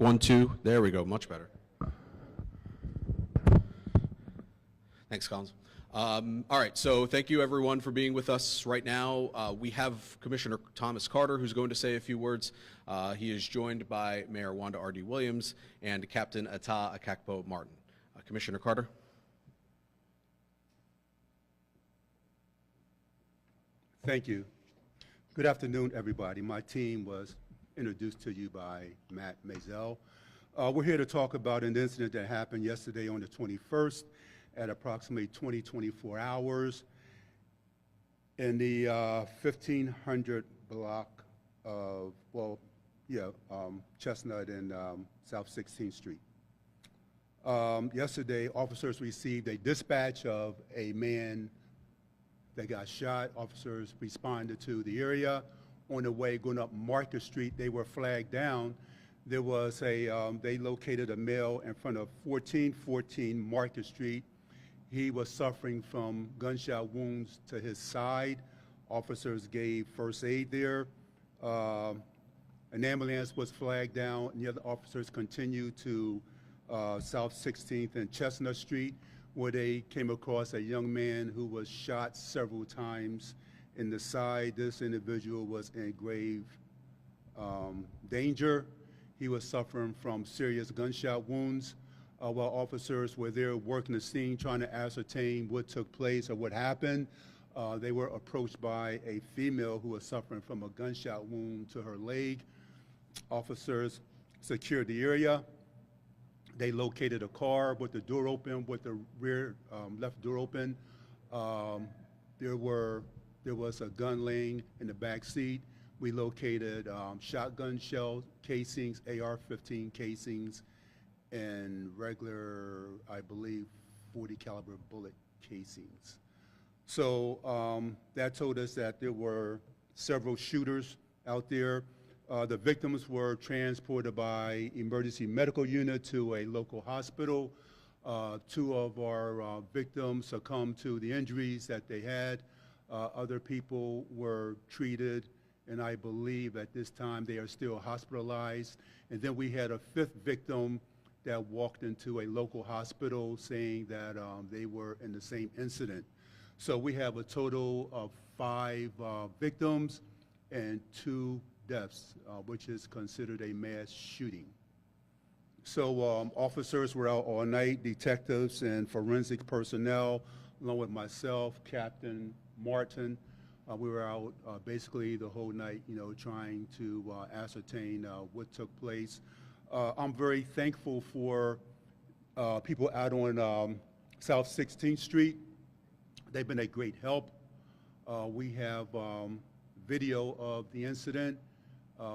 1, 2. There we go. Much better. Thanks, Collins. All right, so thank you everyone for being with us right now. We have Commissioner Thomas Carter, who's going to say a few words. He is joined by Mayor Wanda R.D. Williams and Captain Ata Akakpo Martin. Commissioner Carter. Thank you. Good afternoon, everybody. My team was introduced to you by Matt Maisel. We're here to talk about an incident that happened yesterday on the 21st at approximately 24 hours in the 1500 block of, Chestnut and South 16th Street. Yesterday, officers received a dispatch of a man that got shot. Officers responded to the area. On the way going up Market Street, they were flagged down. There was they located a male in front of 1414 Market Street. He was suffering from gunshot wounds to his side. Officers gave first aid there. An ambulance was flagged down, and the other officers continued to South 16th and Chestnut Street, where they came across a young man who was shot several times in the side. This individual was in grave danger. He was suffering from serious gunshot wounds. While officers were there working the scene, trying to ascertain what took place or what happened, they were approached by a female who was suffering from a gunshot wound to her leg. Officers secured the area. They located a car with the door open, with the rear left door open. There was a gun laying in the back seat. We located shotgun shell casings, AR-15 casings, and regular, I believe, .40 caliber bullet casings. So that told us that there were several shooters out there. The victims were transported by emergency medical unit to a local hospital. Two of our victims succumbed to the injuries that they had. Other people were treated, and I believe at this time they are still hospitalized. And then we had a fifth victim that walked into a local hospital saying that they were in the same incident. So we have a total of 5 victims and 2 deaths, which is considered a mass shooting. So officers were out all night, detectives and forensic personnel, along with myself, Captain Martin. We were out basically the whole night, trying to ascertain what took place. I'm very thankful for people out on South 16th Street. They've been a great help. We have video of the incident.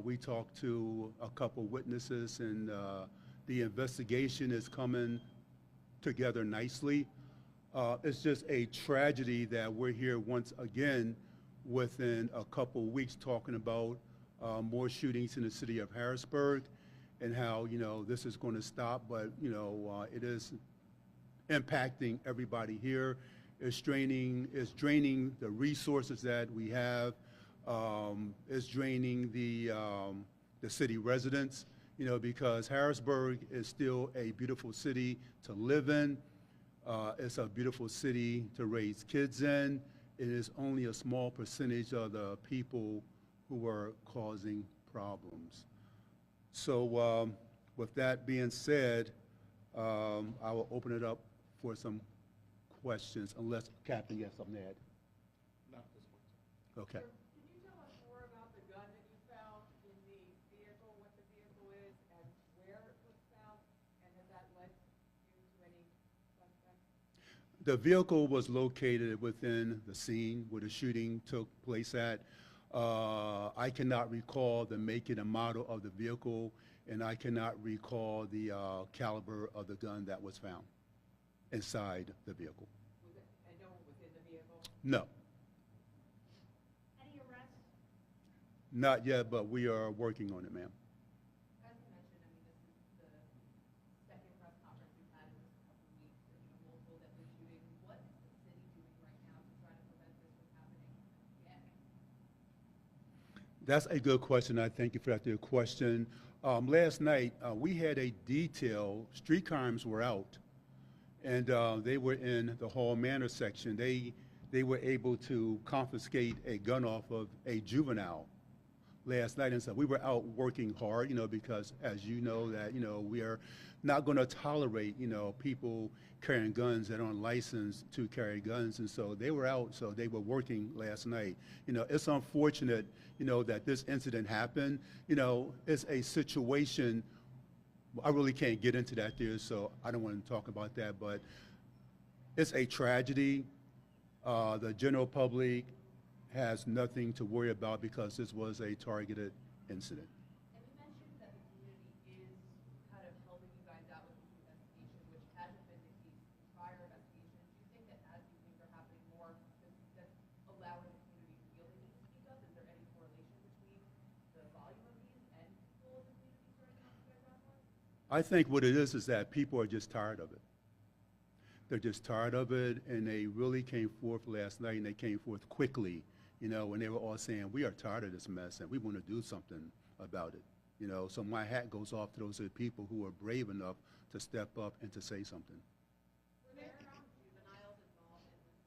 We talked to a couple witnesses, and the investigation is coming together nicely. It's just a tragedy that we're here once again within a couple weeks talking about more shootings in the city of Harrisburg, and how this is going to stop, but it is impacting everybody here. It's draining the resources that we have. It's draining the city residents, because Harrisburg is still a beautiful city to live in. It's a beautiful city to raise kids in. It is only a small percentage of the people who are causing problems. So with that being said, I will open it up for some questions, unless Captain, you have something to add? Not this one. Okay. Sir, can you tell us more about the gun that you found in the vehicle, what the vehicle is, and where it was found, and has that led you to any suspects? The vehicle was located within the scene where the shooting took place at. I cannot recall the make and model of the vehicle, and I cannot recall the caliber of the gun that was found inside the vehicle. Was it, and no one was in the vehicle? No. Any arrests? Not yet, but we are working on it, ma'am. As you mentioned, this is the second press conference we've had in this couple of weeks, and multiple deadly shootings. What is the city doing right now to try to prevent this from happening again? That's a good question. I thank you for that question. Last night, we had a detail, street crimes were out, and they were in the Hall Manor section. They were able to confiscate a gun off of a juvenile last night, and so we were out working hard, because as you know that, we are not going to tolerate, people carrying guns that aren't licensed to carry guns, and so they were out, so they were working last night. It's unfortunate, that this incident happened. It's a situation, I really can't get into that there, so I don't want to talk about that, but it's a tragedy. The general public has nothing to worry about because this was a targeted incident. And you mentioned that the community is kind of helping you guys out with this investigation, which hasn't been the case in prior investigations. Do you think that as these things are happening more, that's allowing the community to feel the need to speak up? Is there any correlation between the volume of these and people in the community starting to speak up more? I think what it is that people are just tired of it. They're just tired of it, and they really came forth last night, and they came forth quickly, when they were all saying, we are tired of this mess, and we want to do something about it. So my hat goes off to those people who are brave enough to step up and to say something. Were there juveniles involved in this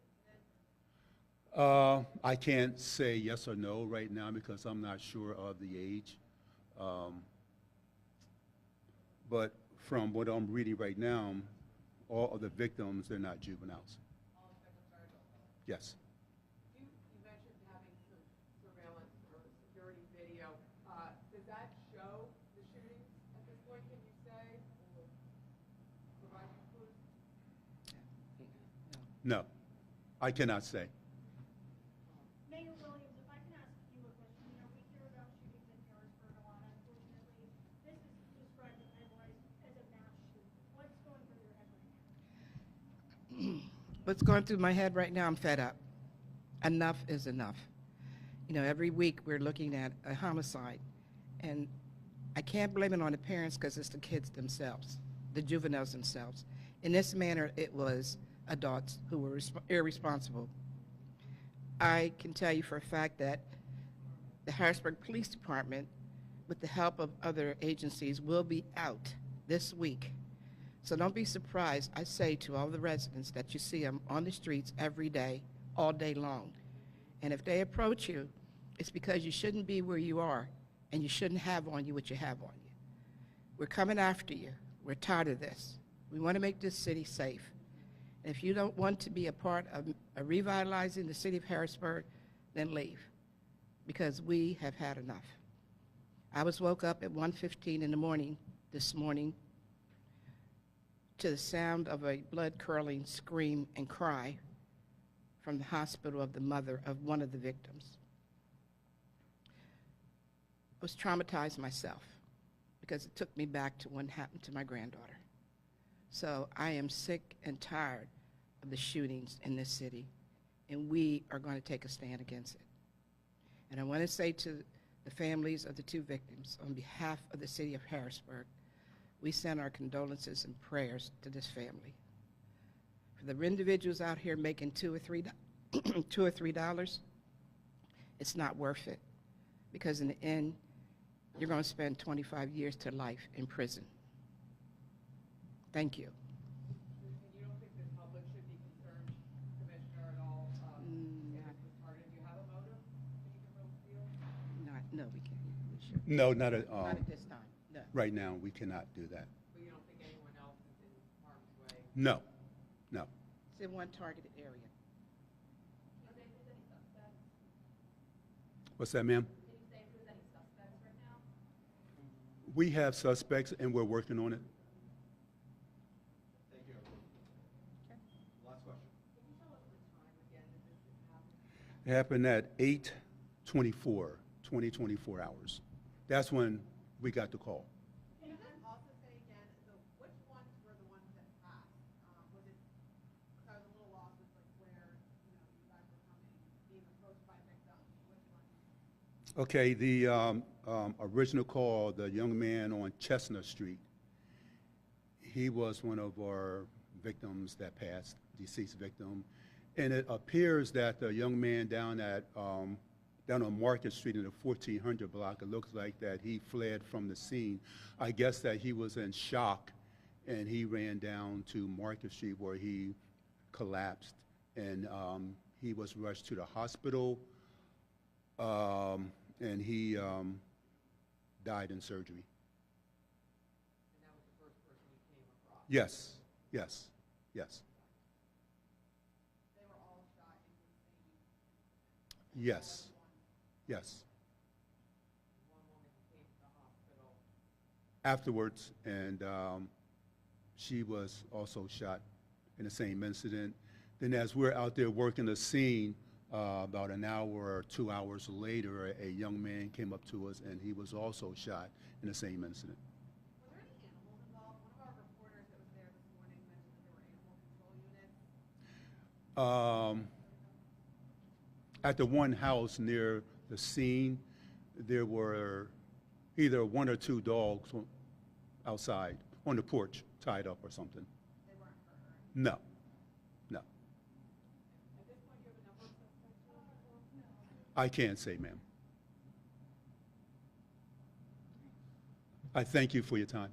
incident? I can't say yes or no right now because I'm not sure of the age. But from what I'm reading right now, all of the victims, they're not juveniles. All the victims are adults. Yes. You mentioned having some surveillance or security video. Does that show the shootings at this point, can you say, or provide you clues? No, I cannot say. Mayor Williams, if I can ask you a question. We hear about shootings in Harrisburg a lot. Unfortunately, this is described in headlines as a mass shooting. What's going through your head right now? What's going through my head right now, I'm fed up. Enough is enough. Every week we're looking at a homicide, and I can't blame it on the parents because it's the kids themselves, the juveniles themselves. In this manner, it was adults who were irresponsible. I can tell you for a fact that the Harrisburg Police Department, with the help of other agencies, will be out this week. So don't be surprised, I say to all the residents that you see them on the streets every day, all day long. And if they approach you, it's because you shouldn't be where you are, and you shouldn't have on you what you have on you. We're coming after you. We're tired of this. We want to make this city safe. And if you don't want to be a part of revitalizing the city of Harrisburg, then leave, because we have had enough. I was woke up at 1:15 in the morning this morning to the sound of a blood-curdling scream and cry from the hospital of the mother of one of the victims. I was traumatized myself because it took me back to what happened to my granddaughter. So I am sick and tired of the shootings in this city, and we are going to take a stand against it. And I want to say to the families of the two victims, on behalf of the city of Harrisburg, we send our condolences and prayers to this family. For the individuals out here making $2 or $3, it's not worth it, because in the end, you're going to spend 25 years to life in prison. Thank you. And you don't think the public should be concerned, Commissioner, at all, if this was targeted? Do you have a motive that you can reveal? No, we can't. We should. No, not at Not at this time. No. right now. We cannot do that. But you don't think anyone else is in harm's way? No, no. It's in one targeted area. Can you say if there's any suspects? What's that, ma'am? Can you say if there's any suspects right now? We have suspects, and we're working on it. Thank you, everyone. Last question. Can you tell us the time again that this is happening? It happened at 8:24, 2024 hours. That's when we got the call. Can you then also say again, which ones were the ones that passed? Was it, because I was a little lost with where, you guys were coming, being approached by victims, which ones? Okay, the original call, the young man on Chestnut Street, he was one of our victims that passed, deceased victim. And it appears that the young man down at down on Market Street in the 1400 block. It looks like that he fled from the scene. I guess that he was in shock, and he ran down to Market Street where he collapsed, and he was rushed to the hospital, and he died in surgery. And that was the first person you came across? Yes, yes, yes. They were all shot in the same. Yes, yes. One woman came to the hospital. Afterwards, and she was also shot in the same incident. Then as we're out there working the scene, about an hour or 2 hours later, a young man came up to us, and he was also shot in the same incident. Was there any animals involved? One of our reporters that was there this morning mentioned that there were animal control units. At the one house near the scene, there were either 1 or 2 dogs outside on the porch, tied up or something. They weren't hurt or anything. No, no. At this point, you have a number of suspects? I can't say, ma'am. I thank you for your time.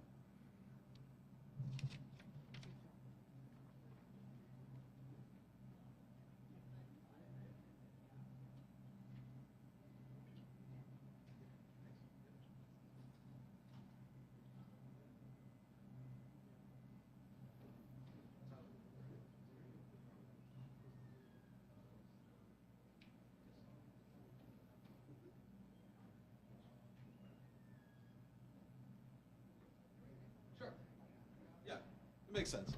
Sure. Yeah, it makes sense.